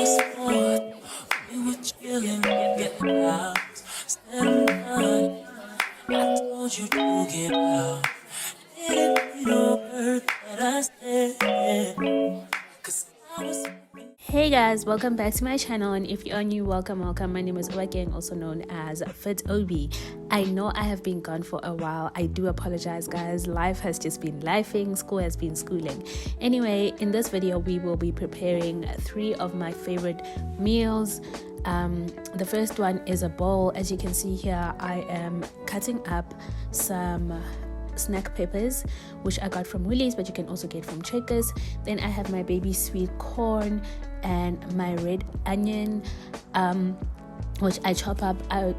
was fourth, we were chilling, get out. Said I'm done. I told you to get out. Didn't mean a word that I said. 'Cause I was. Hey guys, welcome back to my channel, and if you're new, welcome. My name is Oba Gang, also known as Fit Obi. I know I have been gone for a while. I do apologize, guys. Life has just been lifing, school has been schooling. Anyway, in this video we will be preparing 3 of my favorite meals. The first one is a bowl. As you can see here, I am cutting up some snack peppers, which I got from Woolies, but you can also get from Checkers. Then I have my baby sweet corn and my red onion, which I chop up. I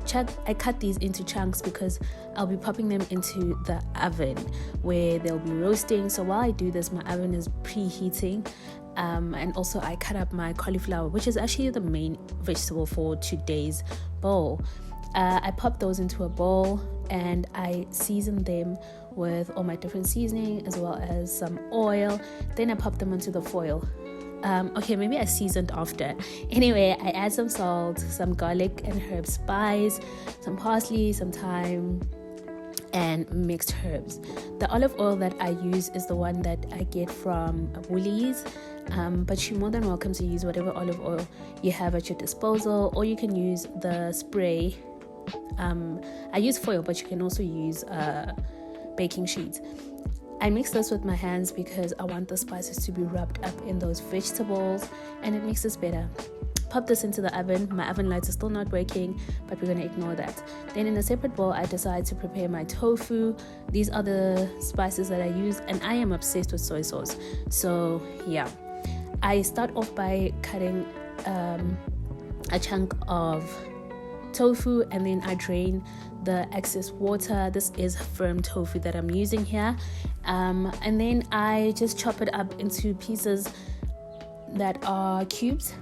cut these into chunks because I'll be popping them into the oven where they'll be roasting. So while I do this, my oven is preheating. And also I cut up my cauliflower, which is actually the main vegetable for today's bowl. I pop those into a bowl and I season them with all my different seasoning as well as some oil. Then I pop them into the foil. Okay, maybe I seasoned after. Anyway, I add some salt, some garlic and herb spice, some parsley, some thyme, and mixed herbs. The olive oil that I use is the one that I get from Woolies, but you're more than welcome to use whatever olive oil you have at your disposal, or you can use the spray. I use foil, but you can also use baking sheets. I mix this with my hands because I want the spices to be rubbed up in those vegetables, and it makes this better. Pop this into the oven. My oven lights are still not working, but we're going to ignore that. Then in a separate bowl, I decide to prepare my tofu. These are the spices that I use, and I am obsessed with soy sauce. So yeah, I start off by cutting a chunk of tofu, and then I drain the excess water. This is firm tofu that I'm using here, and then I just chop it up into pieces that are cubes,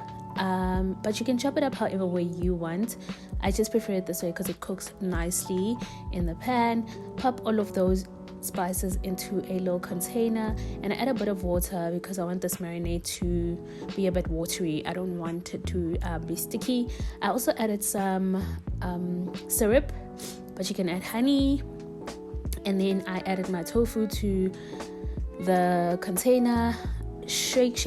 but you can chop it up however way you want. I just prefer it this way because it cooks nicely in the pan. Pop all of those spices into a little container, and I add a bit of water because I want this marinade to be a bit watery. I don't want it to be sticky. I also added some syrup, but you can add honey. And then I added my tofu to the container. Shake,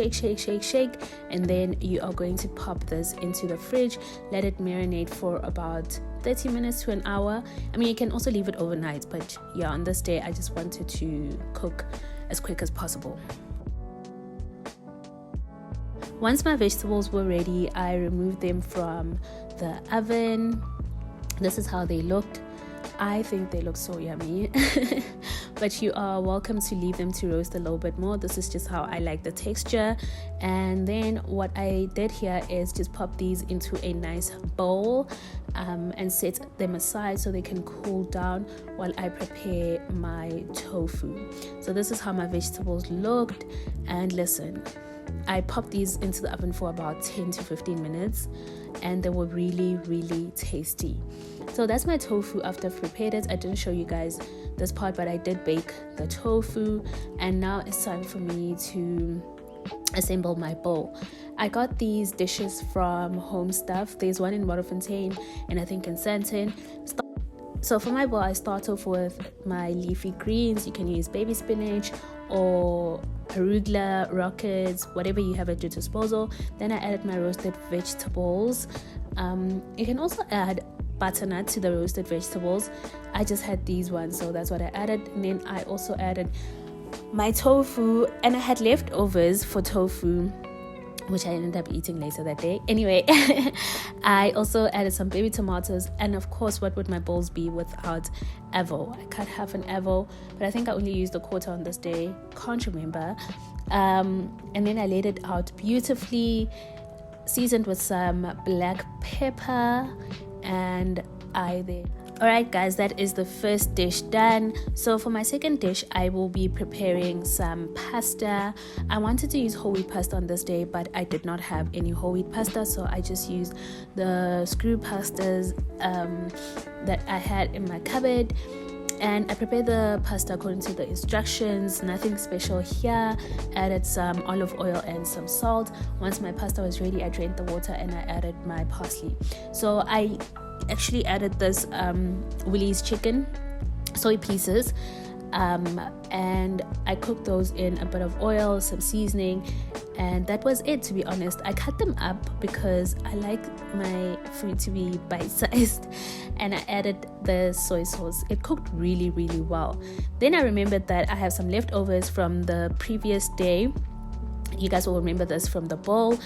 and then you are going to pop this into the fridge. Let it marinate for about 30 minutes to an hour. I mean, you can also leave it overnight, but yeah, on this day I just wanted to cook as quick as possible. Once my vegetables were ready, I removed them from the oven. This is how they looked. I think they look so yummy. But you are welcome to leave them to roast a little bit more. This is just how I like the texture. And then what I did here is just pop these into a nice bowl, and set them aside so they can cool down while I prepare my tofu. So this is how my vegetables looked. And listen, I popped these into the oven for about 10 to 15 minutes, and they were really, really tasty. So that's my tofu after I've prepared it. I didn't show you guys this part, but I did bake the tofu, and now it's time for me to assemble my bowl. I got these dishes from Home Stuff. There's one in Waterfontein and I think in Sandton. So for my bowl, I start off with my leafy greens. You can use baby spinach or arugula, rockets, whatever you have at your disposal. Then I added my roasted vegetables. You can also add butternut to the roasted vegetables. I just had these ones, so that's what I added. And then I also added my tofu, and I had leftovers for tofu, which I ended up eating later that day. Anyway, I also added some baby tomatoes, and of course, what would my bowls be without avo? I cut half an avo, but I think I only used a quarter on this day, can't remember. And then I laid it out beautifully, seasoned with some black pepper, and alright guys, that is the first dish done. So for my second dish, I will be preparing some pasta. I wanted to use whole wheat pasta on this day, but I did not have any whole wheat pasta, so I just used the screw pastas that I had in my cupboard. And I prepared the pasta according to the instructions, nothing special here. Added some olive oil and some salt. Once my pasta was ready, I drained the water and I added my parsley. So I actually added this Woolies chicken soy pieces, and I cooked those in a bit of oil, some seasoning, and that was it. To be honest, I cut them up because I like my food to be bite-sized, and I added the soy sauce. It cooked really well. Then I remembered that I have some leftovers from the previous day. You guys will remember this from the bowl.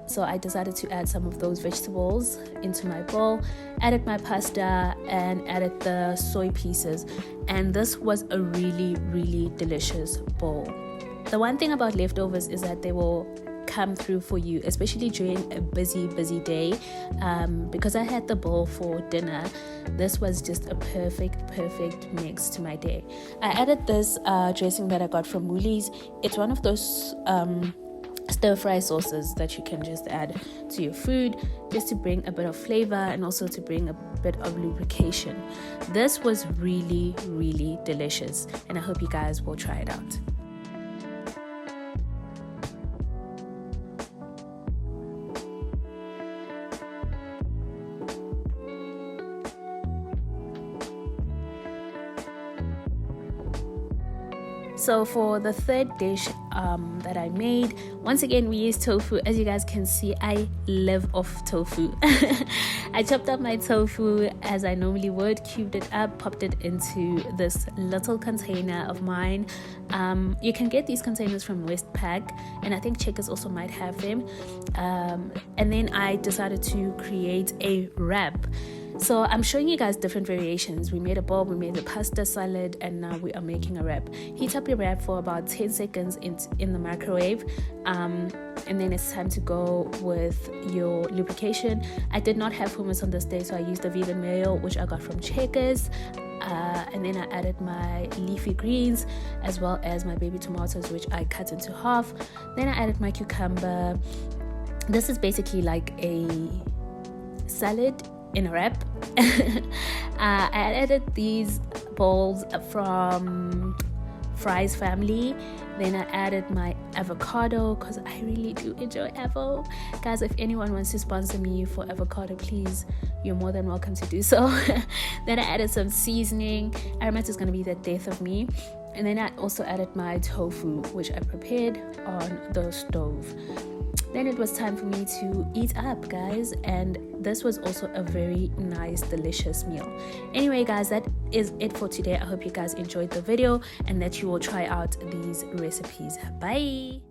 So I decided to add some of those vegetables into my bowl, added my pasta, and added the soy pieces. And this was a really delicious bowl. The one thing about leftovers is that they will come through for you, especially during a busy day. Because I had the bowl for dinner, this was just a perfect mix to my day. I added this dressing that I got from Woolies. It's one of those stir-fry sauces that you can just add to your food, just to bring a bit of flavor and also to bring a bit of lubrication. This was really delicious, and I hope you guys will try it out. So for the third dish that I made, once again we used tofu. As you guys can see, I live off tofu. I chopped up my tofu as I normally would, cubed it up, popped it into this little container of mine. You can get these containers from Westpac, and I think Checkers also might have them. And then I decided to create a wrap. So I'm showing you guys different variations. We made a bowl, we made a pasta salad, and now we are making a wrap. Heat up your wrap for about 10 seconds in the microwave, and then it's time to go with your lubrication. I did not have hummus on this day, so I used a vegan mayo, which I got from Checkers. And then I added my leafy greens as well as my baby tomatoes, which I cut into half. Then I added my cucumber. This is basically like a salad in a wrap. I added these bowls from Fry's family. Then I added my avocado because I really do enjoy avo. Guys, if anyone wants to sponsor me for avocado, please, you're more than welcome to do so. Then I added some seasoning. Aramat is going to be the death of me. And then I also added my tofu, which I prepared on the stove. Then it was time for me to eat up, guys, and this was also a very nice, delicious meal. Anyway, guys, that is it for today. I hope you guys enjoyed the video and that you will try out these recipes. Bye.